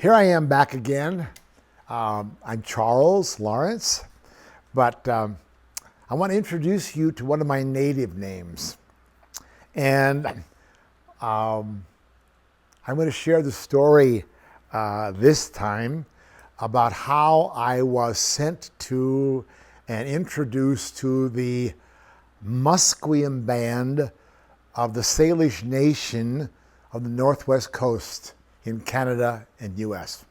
Here I am back again. I'm Charles Lawrence, but I want to introduce you to one of my native names. And I'm going to share the story this time about how I was sent to and introduced to the Musqueam band of the Salish nation of the Northwest Coast in Canada and US.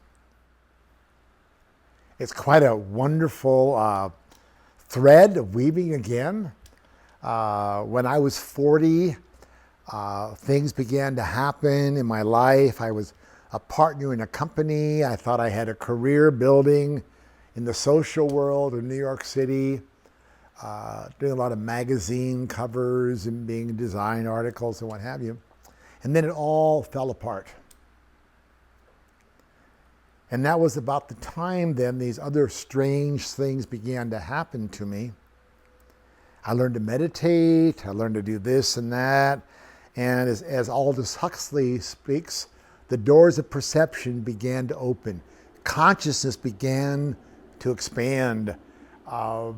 It's quite a wonderful thread of weaving again. When I was 40, things began to happen in my life. I was a partner in a company. I thought I had a career building in the social world of New York City, doing a lot of magazine covers and being design articles and what have you. And then it all fell apart. And that was about the time then these other strange things began to happen to me. I learned to meditate, I learned to do this and that. And as Aldous Huxley speaks, the doors of perception began to open. Consciousness began to expand. I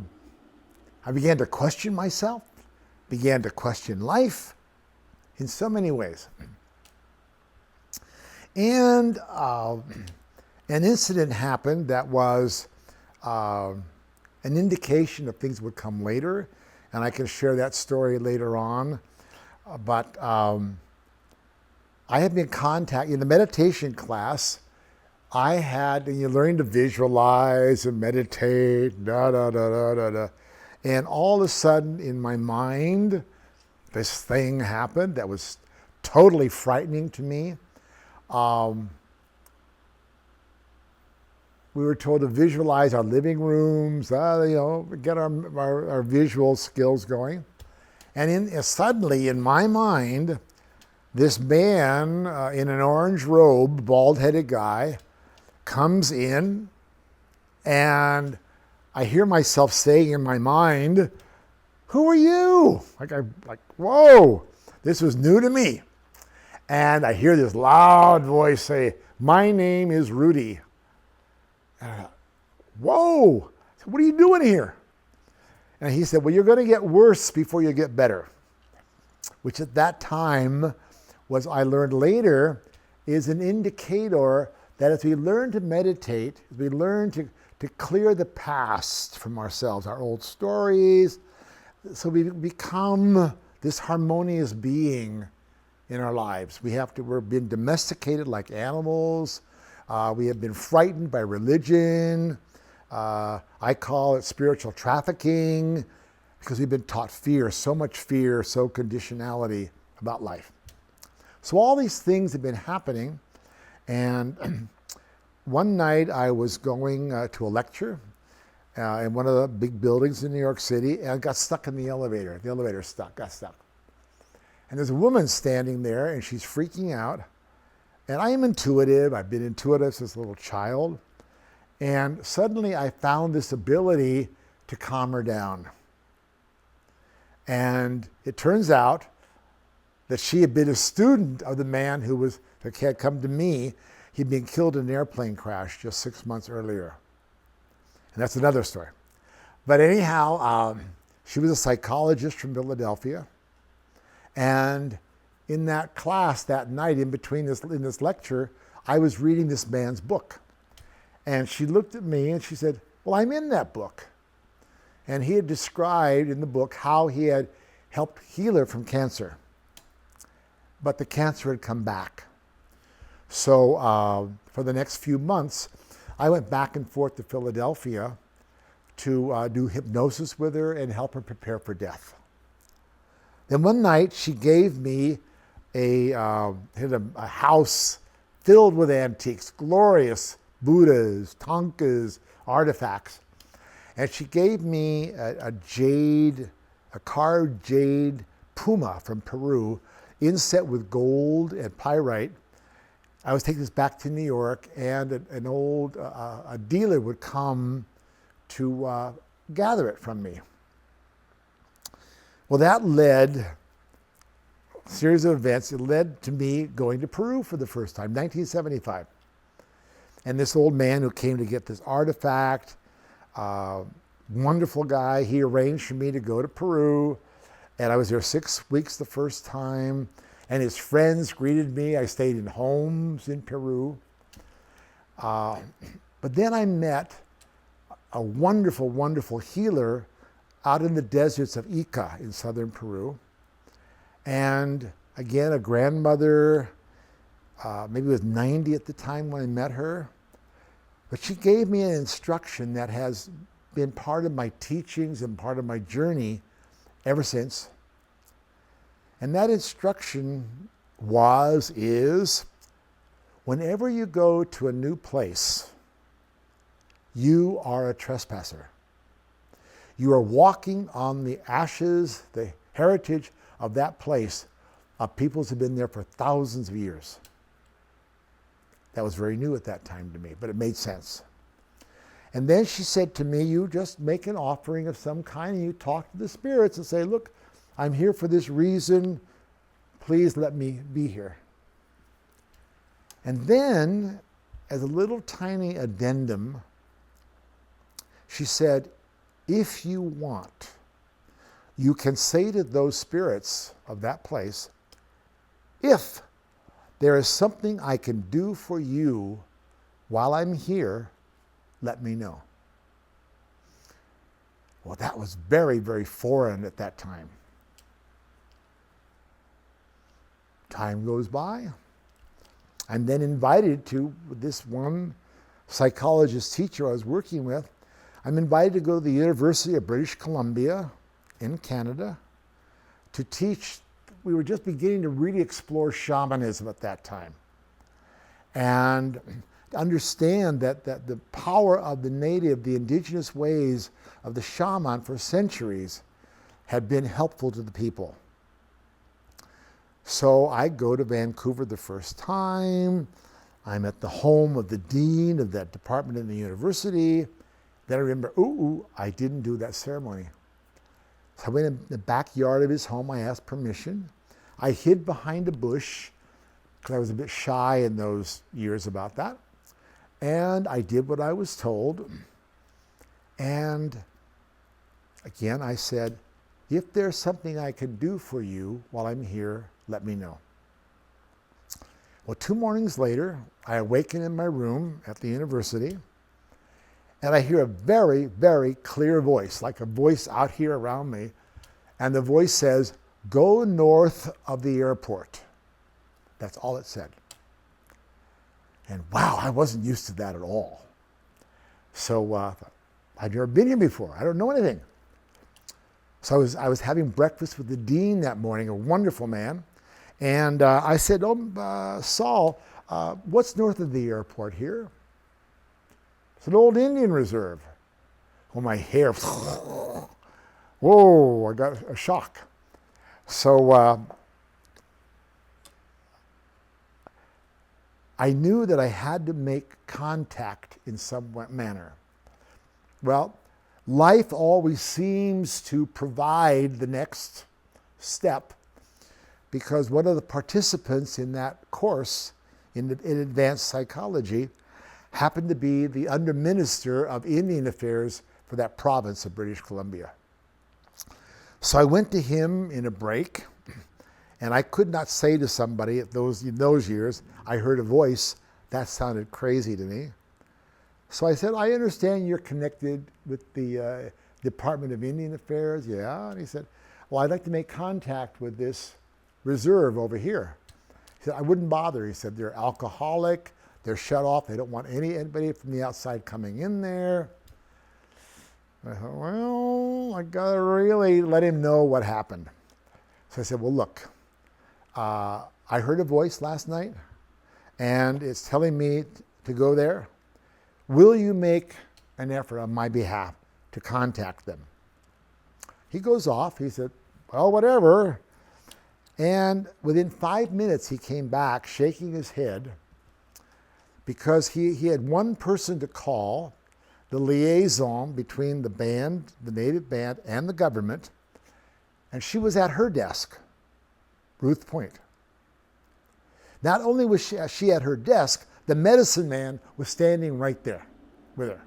began to question myself, began to question life in so many ways. And an incident happened that was an indication of things would come later, and I can share that story later on. But I had been contacted in the meditation class. I had, and you're learning to visualize and meditate, and all of a sudden in my mind, this thing happened that was totally frightening to me. We were told to visualize our living rooms, get our visual skills going. And suddenly, in my mind, this man in an orange robe, bald-headed guy, comes in, and I hear myself saying in my mind, "Who are you?" Like, whoa, this was new to me. And I hear this loud voice say, "My name is Rudy." And I thought, whoa, what are you doing here? And he said, "Well, you're going to get worse before you get better," which at that time was, I learned later, is an indicator that as we learn to meditate, as we learn to clear the past from ourselves, our old stories, so we become this harmonious being in our lives. We're being domesticated like animals. We have been frightened by religion. I call it spiritual trafficking because we've been taught fear, so much fear, so conditionality about life. So all these things have been happening, and one night I was going to a lecture in one of the big buildings in New York City, and I got stuck in the elevator. The elevator got stuck. And there's a woman standing there, and she's freaking out. And I am intuitive. I've been intuitive since a little child. And suddenly I found this ability to calm her down. And it turns out that she had been a student of the man who had come to me. He'd been killed in an airplane crash just 6 months earlier. And that's another story. But anyhow, she was a psychologist from Philadelphia. And in that class that night, in this lecture, I was reading this man's book. And she looked at me and she said, "Well, I'm in that book." And he had described in the book how he had helped heal her from cancer. But the cancer had come back. So for the next few months, I went back and forth to Philadelphia to do hypnosis with her and help her prepare for death. Then one night she gave me a house filled with antiques, glorious Buddhas, Tonkas, artifacts. And she gave me a carved jade puma from Peru, inset with gold and pyrite. I was taking this back to New York, and a dealer would come to gather it from me. Well, that led series of events. It led to me going to Peru for the first time, 1975. And this old man who came to get this artifact, wonderful guy, he arranged for me to go to Peru. And I was there 6 weeks the first time. And his friends greeted me. I stayed in homes in Peru. But then I met a wonderful, wonderful healer out in the deserts of Ica in southern Peru. And again, a grandmother, maybe was 90 at the time when I met her. But she gave me an instruction that has been part of my teachings and part of my journey ever since. And that instruction is, whenever you go to a new place, you are a trespasser. You are walking on the ashes, the heritage of that place, of peoples who have been there for thousands of years. That was very new at that time to me, but it made sense. And then she said to me, you just make an offering of some kind and you talk to the spirits and say, look, I'm here for this reason. Please let me be here. And then, as a little tiny addendum, she said, if you want, you can say to those spirits of that place, if there is something I can do for you while I'm here, let me know. Well, that was very, very foreign at that time. Time goes by. I'm then invited to this one psychologist teacher I was working with. I'm invited to go to the University of British Columbia in Canada to teach. We were just beginning to really explore shamanism at that time and understand that the power of the native, the indigenous ways of the shaman for centuries had been helpful to the people. So I go to Vancouver the first time. I'm at the home of the dean of that department in the university. Then I remember, I didn't do that ceremony. So I went in the backyard of his home. I asked permission. I hid behind a bush because I was a bit shy in those years about that. And I did what I was told. And again, I said, if there's something I can do for you while I'm here, let me know. Well, 2 mornings later, I awaken in my room at the university, and I hear a very, very clear voice, like a voice out here around me, and the voice says, go north of the airport. That's all it said. And wow, I wasn't used to that at all. So I'd never been here before. I don't know anything. So I was having breakfast with the dean that morning, a wonderful man. And I said, Saul, what's north of the airport here? It's an old Indian reserve. Oh, my hair. Whoa, I got a shock. So I knew that I had to make contact in some manner. Well, life always seems to provide the next step, because one of the participants in that course in advanced psychology happened to be the Under Minister of Indian Affairs for that province of British Columbia. So I went to him in a break, and I could not say to somebody in those years, I heard a voice, that sounded crazy to me. So I said, I understand you're connected with the Department of Indian Affairs. Yeah. And he said, well, I'd like to make contact with this reserve over here. He said, I wouldn't bother. He said, they're alcoholic, they're shut off, they don't want anybody from the outside coming in there. I thought, well, I gotta really let him know what happened. So I said, well, look, I heard a voice last night, and it's telling me to go there. Will you make an effort on my behalf to contact them? He goes off. He said, well, whatever. And within 5 minutes, he came back shaking his head because he had one person to call, the liaison between the band, the native band, and the government, and she was at her desk, Ruth Point. Not only was she at her desk, The medicine man was standing right there with her.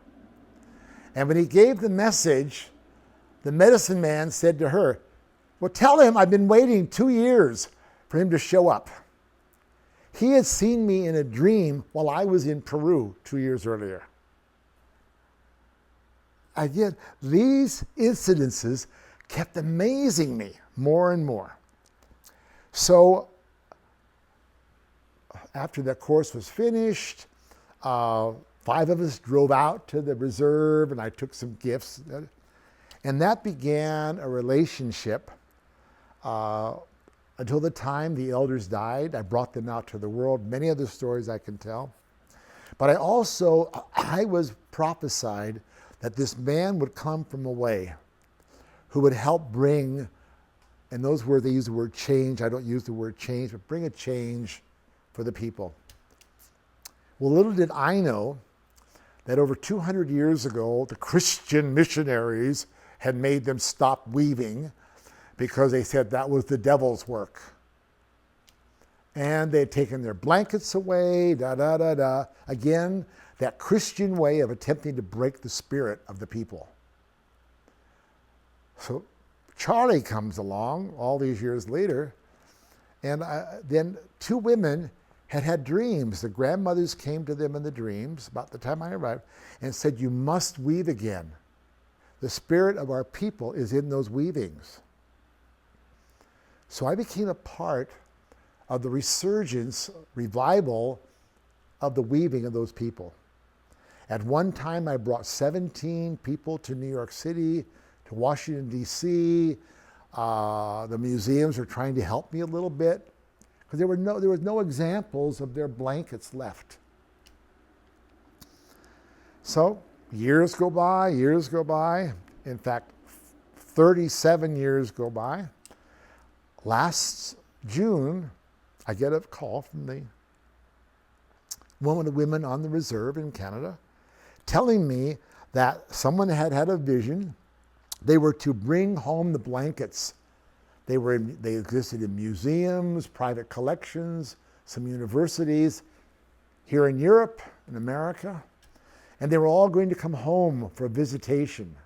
And when he gave the message, the medicine man said to her, well, tell him I've been waiting 2 years for him to show up. He had seen me in a dream while I was in Peru 2 years earlier. Again, these incidences kept amazing me more and more. So after that course was finished, 5 of us drove out to the reserve, and I took some gifts. And that began a relationship until the time the elders died. I brought them out to the world. Many other stories I can tell. But I was prophesied that this man would come from away who would help bring, and those words, they use the word change. I don't use the word change, but bring a change for the people. Well, little did I know that over 200 years ago, the Christian missionaries had made them stop weaving because they said that was the devil's work. And they had taken their blankets away, Again, that Christian way of attempting to break the spirit of the people. So Charlie comes along all these years later, and then 2 women had dreams. The grandmothers came to them in the dreams about the time I arrived and said, you must weave again. The spirit of our people is in those weavings. So I became a part of the revival of the weaving of those people. At one time, I brought 17 people to New York City, to Washington, D.C. The museums were trying to help me a little bit because there was no examples of their blankets left. So years go by. In fact, 37 years go by. Last June, I get a call from one of the women on the reserve in Canada telling me that someone had a vision. They were to bring home the blankets. They existed in museums, private collections, some universities here in Europe, in America. And they were all going to come home for a visitation.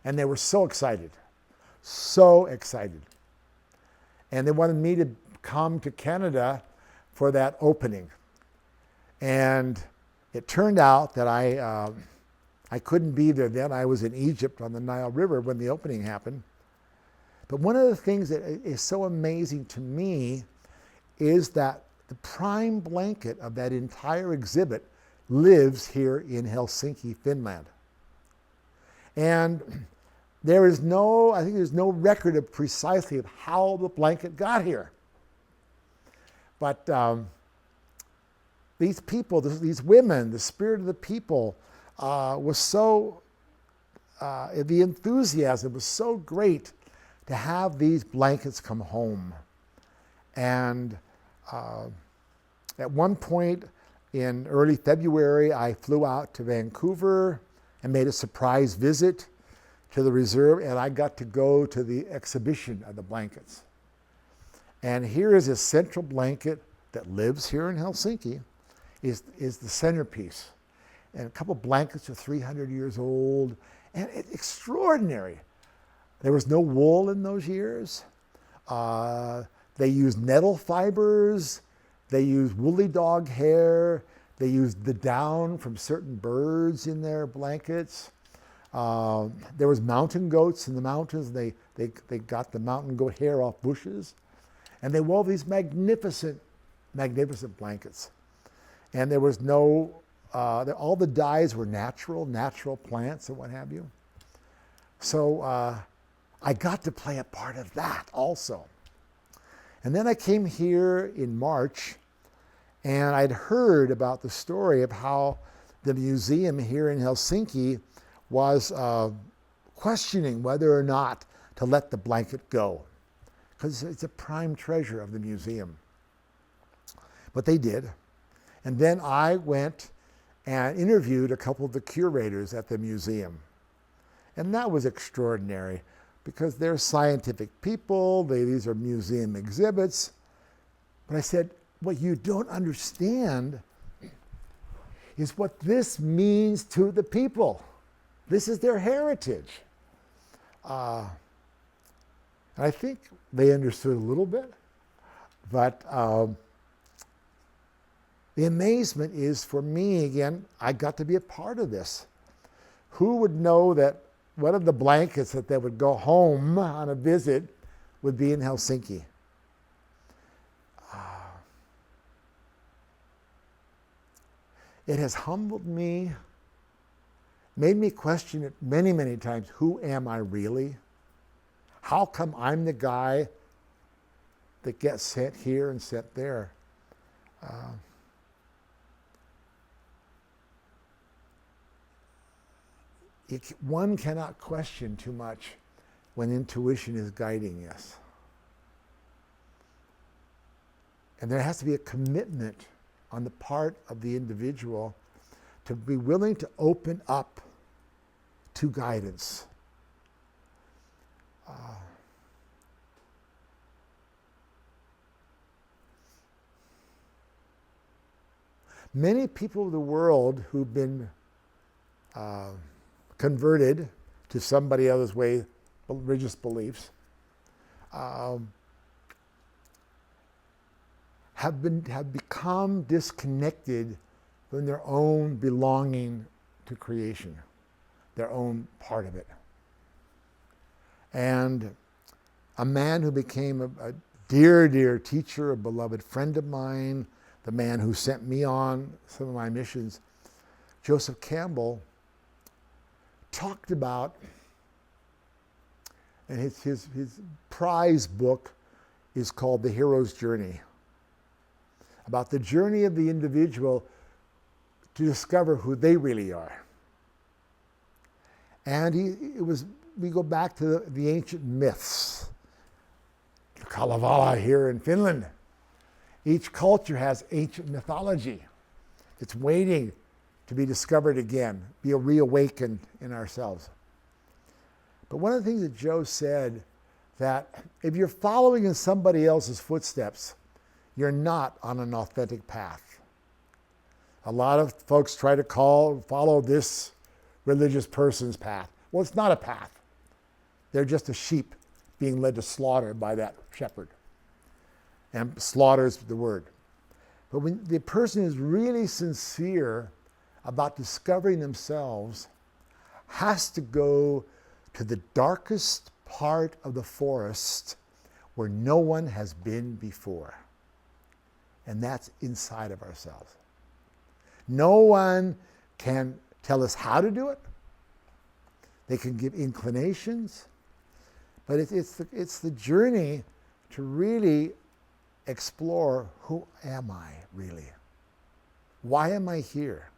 And they were so excited. And they wanted me to come to Canada for that opening. And it turned out that I couldn't be there then. I was in Egypt on the Nile River when the opening happened. But one of the things that is so amazing to me is that the prime blanket of that entire exhibit lives here in Helsinki, Finland. And there's no record of precisely of how the blanket got here. But these people, these women, the spirit of the people was so, the enthusiasm was so great to have these blankets come home. And at one point in early February, I flew out to Vancouver and made a surprise visit to the reserve, and I got to go to the exhibition of the blankets. And here is a central blanket that lives here in Helsinki, is the centerpiece. And a couple blankets are 300 years old, and it's extraordinary. There was no wool in those years. They used nettle fibers. They used woolly dog hair. They used the down from certain birds in their blankets. There was mountain goats in the mountains. They got the mountain goat hair off bushes. And they wove these magnificent blankets. And there was no, all the dyes were natural plants and what have you. So I got to play a part of that also. And then I came here in March, and I'd heard about the story of how the museum here in Helsinki was questioning whether or not to let the blanket go, because it's a prime treasure of the museum. But they did. And then I went and interviewed a couple of the curators at the museum. And that was extraordinary because they're scientific people, these are museum exhibits. But I said, what you don't understand is what this means to the people. This is their heritage. And I think they understood a little bit, but the amazement is, for me, again, I got to be a part of this. Who would know that one of the blankets that they would go home on a visit would be in Helsinki? It has humbled me, made me question it many, many times. Who am I really? How come I'm the guy that gets sent here and sent there? One cannot question too much when intuition is guiding us. And there has to be a commitment on the part of the individual to be willing to open up to guidance. Many people of the world who've been converted to somebody else's way, religious beliefs, have become disconnected from their own belonging to creation, their own part of it. And a man who became a dear, dear teacher, a beloved friend of mine, the man who sent me on some of my missions, Joseph Campbell, talked about, and his prize book is called The Hero's Journey, about the journey of the individual to discover who they really are. And we go back to the ancient myths. Kalevala here in Finland. Each culture has ancient mythology. It's waiting to be discovered again, be reawakened in ourselves. But one of the things that Joe said, that if you're following in somebody else's footsteps, you're not on an authentic path. A lot of folks try to follow this religious person's path. Well, it's not a path. They're just a sheep being led to slaughter by that shepherd. And slaughter is the word. But when the person is really sincere about discovering themselves, has to go to the darkest part of the forest where no one has been before. And that's inside of ourselves. No one can tell us how to do it. They can give inclinations, but it's the journey to really explore, who am I really? Why am I here?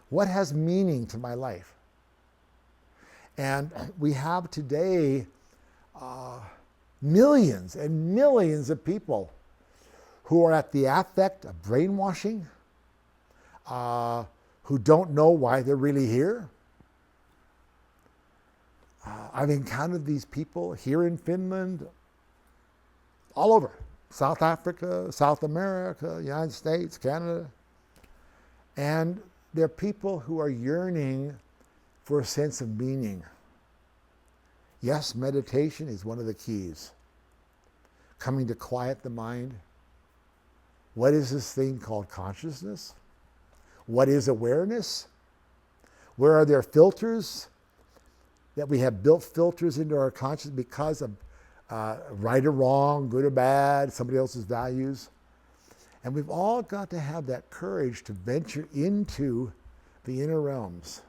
What has meaning to my life? And we have today millions and millions of people who are at the affect of brainwashing, who don't know why they're really here. I've encountered these people here in Finland, all over, South Africa, South America, United States, Canada. And they're people who are yearning for a sense of meaning. Yes, meditation is one of the keys. Coming to quiet the mind. What is this thing called consciousness? What is awareness? Where are there filters? That we have built filters into our consciousness because of right or wrong, good or bad, somebody else's values. And we've all got to have that courage to venture into the inner realms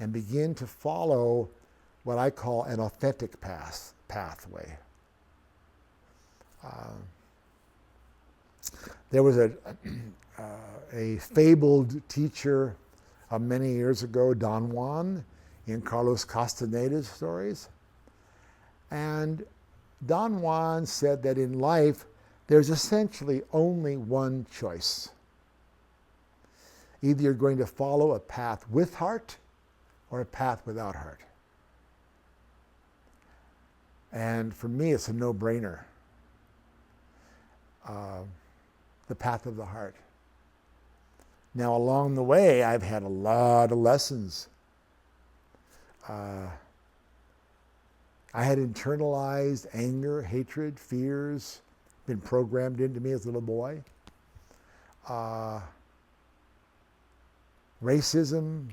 and begin to follow what I call an authentic pathway. There was a fabled teacher many years ago, Don Juan, in Carlos Castaneda's stories. And Don Juan said that in life, there's essentially only one choice. Either you're going to follow a path with heart or a path without heart. And for me, it's a no-brainer. The path of the heart. Now, along the way, I've had a lot of lessons. I had internalized anger, hatred, fears, been programmed into me as a little boy. Racism,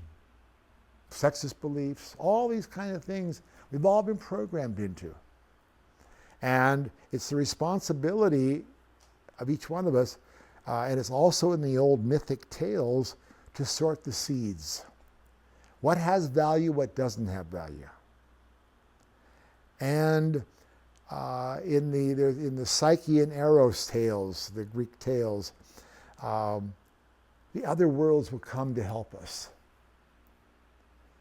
sexist beliefs, all these kind of things we've all been programmed into. And it's the responsibility of each one of us, and it's also in the old mythic tales, to sort the seeds. What has value, what doesn't have value. And in the Psyche and Eros tales, the Greek tales, the other worlds will come to help us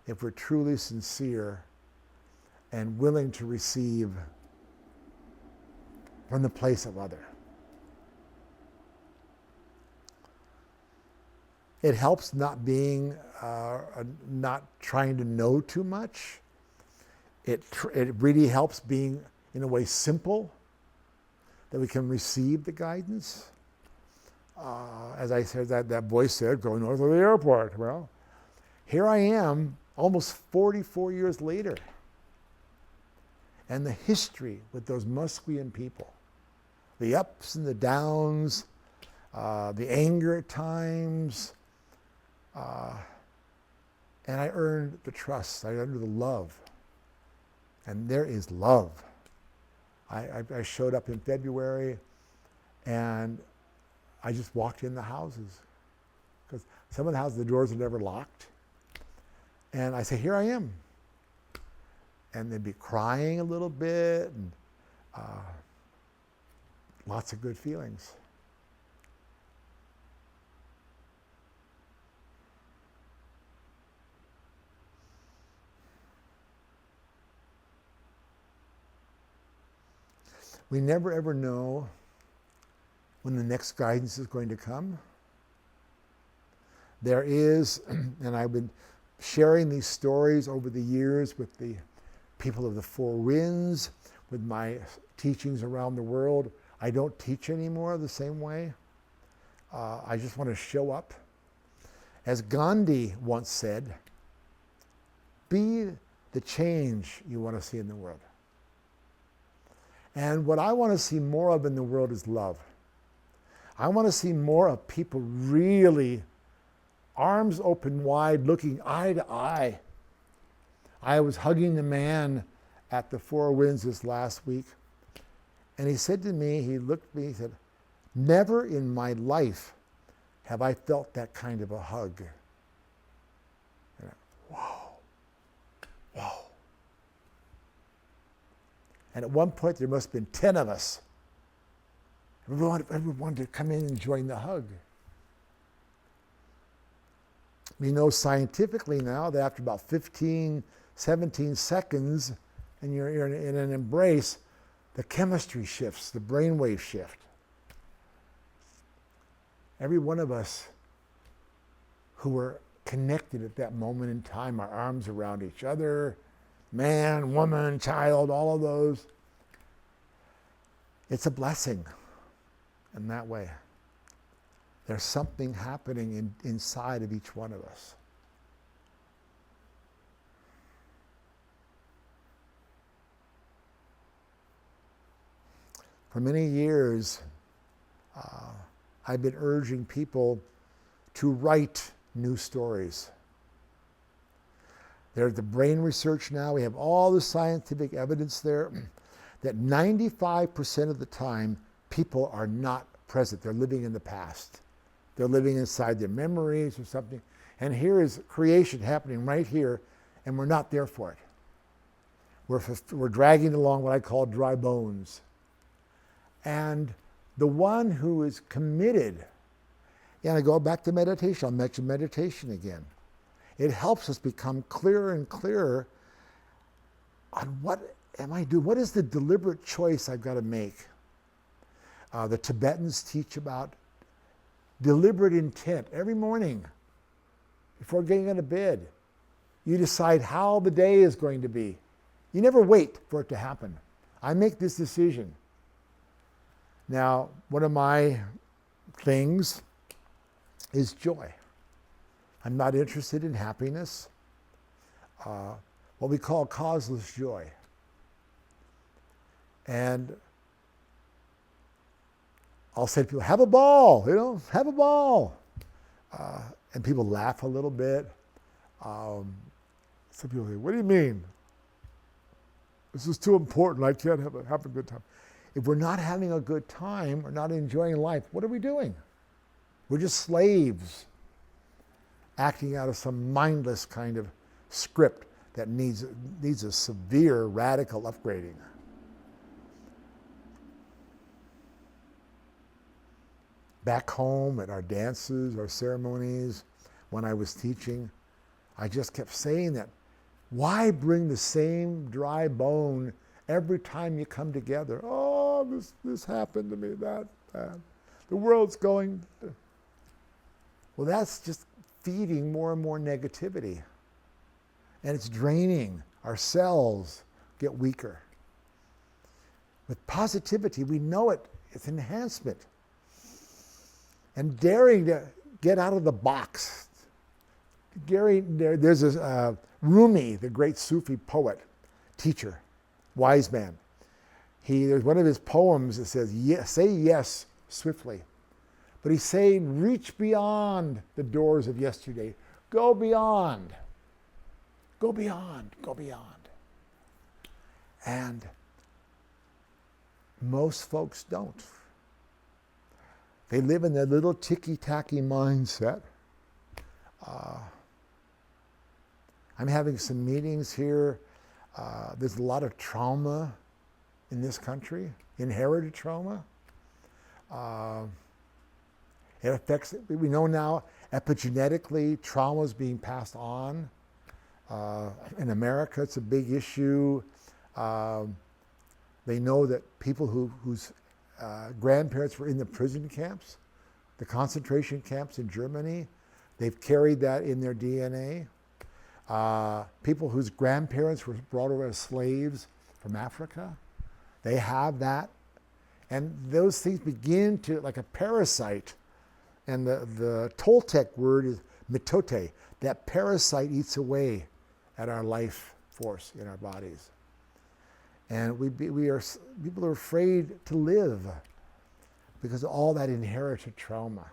if we're truly sincere and willing to receive from the place of other. It helps not trying to know too much. It really helps being, in a way, simple, that we can receive the guidance. As I said, that voice said, go north of the airport. Well, here I am, almost 44 years later. And the history with those Musqueam people, the ups and the downs, the anger at times, and I earned the trust, I earned the love. And there is love. I showed up in February, and I just walked in the houses. Because some of the houses, the doors are never locked. And I say, here I am. And they'd be crying a little bit, and lots of good feelings. We never ever know when the next guidance is going to come. There is, and I've been sharing these stories over the years with the people of the Four Winds, with my teachings around the world. I don't teach anymore the same way. I just want to show up. As Gandhi once said, be the change you want to see in the world. And what I want to see more of in the world is love. I want to see more of people really arms open wide, looking eye to eye. I was hugging a man at the Four Winds this last week, and he said to me, he looked at me, he said, never in my life have I felt that kind of a hug. And whoa. And at one point, there must have been 10 of us. Everyone wanted to come in and join the hug. We know scientifically now that after about 15, 17 seconds, and you're in an embrace, the chemistry shifts, the brainwave shift. Every one of us who were connected at that moment in time, our arms around each other, man, woman, child, all of those. It's a blessing in that way. There's something happening inside of each one of us. For many years, I've been urging people to write new stories. There's the brain research now. We have all the scientific evidence there that 95% of the time, people are not present. They're living in the past. They're living inside their memories or something. And here is creation happening right here, and we're not there for it. We're dragging along what I call dry bones. And the one who is committed, and I go back to meditation, I'll mention meditation again. It helps us become clearer and clearer on what am I doing? What is the deliberate choice I've got to make? The Tibetans teach about deliberate intent every morning before getting into bed. You decide how the day is going to be. You never wait for it to happen. I make this decision. Now, one of my things is joy. I'm not interested in happiness, what we call causeless joy. And I'll say to people, have a ball, have a ball. And people laugh a little bit. Some people say, what do you mean? This is too important, I can't have a good time. If we're not having a good time or not enjoying life, what are we doing? We're just slaves acting out of some mindless kind of script that needs a severe, radical upgrading. Back home at our dances, our ceremonies, when I was teaching, I just kept saying that, why bring the same dry bone every time you come together? Oh, this happened to me, that. The world's going. Well, that's just feeding more and more negativity. And it's draining. Our cells get weaker. With positivity, we know it. It's enhancement. And daring to get out of the box. There's a Rumi, the great Sufi poet, teacher, wise man. There's one of his poems that says, say yes swiftly. But he's saying, reach beyond the doors of yesterday. Go beyond. Go beyond. Go beyond. And most folks don't. They live in their little ticky-tacky mindset. I'm having some meetings here. There's a lot of trauma in this country, inherited trauma. It affects, we know now, epigenetically, trauma is being passed on. In America, it's a big issue. They know that people whose grandparents were in the prison camps, the concentration camps in Germany, they've carried that in their DNA. People whose grandparents were brought over as slaves from Africa, they have that. And those things begin to, like a parasite, and the Toltec word is mitote. That parasite eats away at our life force in our bodies. And people are afraid to live because of all that inherited trauma.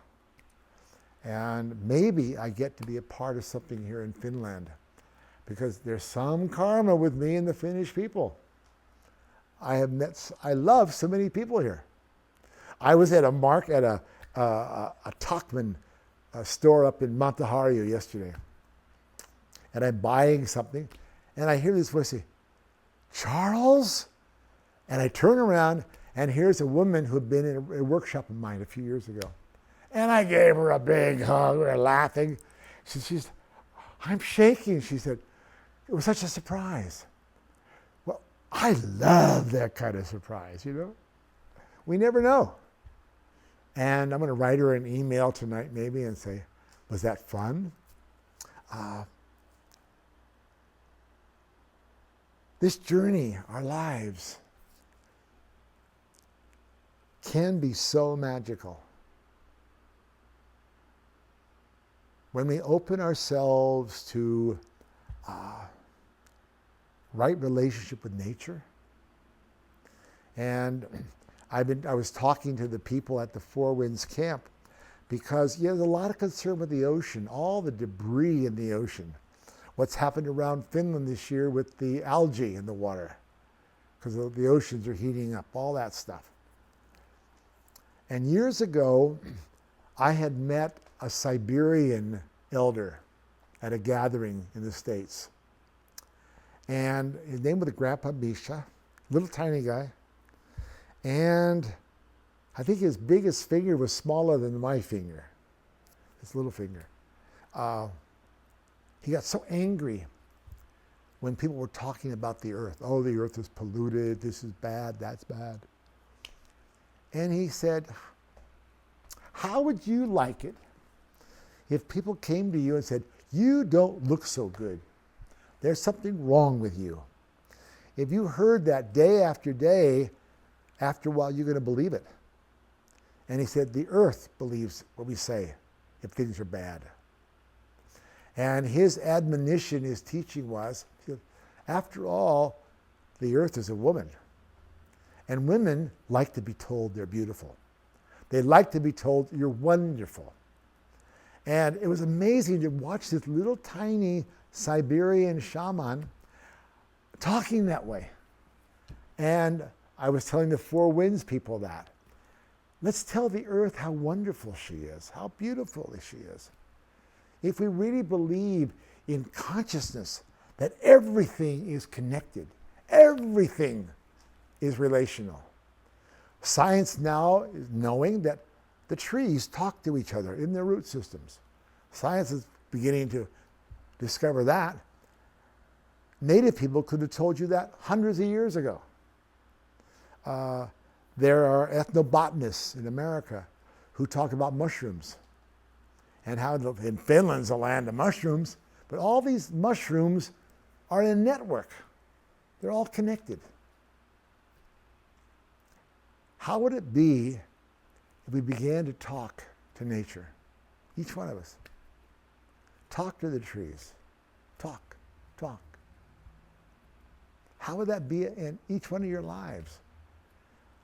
And maybe I get to be a part of something here in Finland because there's some karma with me and the Finnish people. I love so many people here. I was at a Tachman store up in Montaharju yesterday. And I'm buying something, and I hear this voice say, Charles? And I turn around, and here's a woman who'd been in a workshop of mine a few years ago. And I gave her a big hug. We were laughing. She's, I'm shaking. She said, it was such a surprise. Well, I love that kind of surprise, We never know. And I'm going to write her an email tonight maybe and say, was that fun? This journey, our lives, can be so magical. When we open ourselves to right relationship with nature. And I was talking to the people at the Four Winds camp because there's a lot of concern with the ocean, all the debris in the ocean. What's happened around Finland this year with the algae in the water, because the oceans are heating up, all that stuff. And years ago, I had met a Siberian elder at a gathering in the States. And his name was Granpa Misha, little tiny guy. And I think his biggest finger was smaller than my finger, his little finger. He got so angry when people were talking about the earth. Oh, the earth is polluted, this is bad, that's bad. And he said, how would you like it if people came to you and said, you don't look so good. There's something wrong with you. If you heard that day after day, after a while you're going to believe it. And he said, the earth believes what we say if things are bad. And his admonition, his teaching was, after all, the earth is a woman. And women like to be told they're beautiful. They like to be told you're wonderful. And it was amazing to watch this little tiny Siberian shaman talking that way. And I was telling the Four Winds people that. Let's tell the earth how wonderful she is, how beautiful she is. If we really believe in consciousness, that everything is connected, everything is relational. Science now is knowing that the trees talk to each other in their root systems. Science is beginning to discover that. Native people could have told you that hundreds of years ago. There are ethnobotanists in America who talk about mushrooms and how in Finland's a land of mushrooms, but all these mushrooms are in a network. They're all connected. How would it be if we began to talk to nature? Each one of us. Talk to the trees. Talk, talk. How would that be in each one of your lives?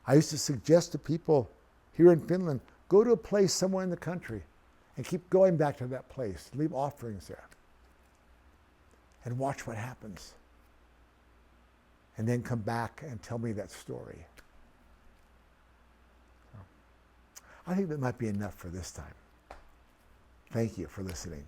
I used to suggest to people here in Finland, go to a place somewhere in the country and keep going back to that place. Leave offerings there. And watch what happens. And then come back and tell me that story. So, I think that might be enough for this time. Thank you for listening.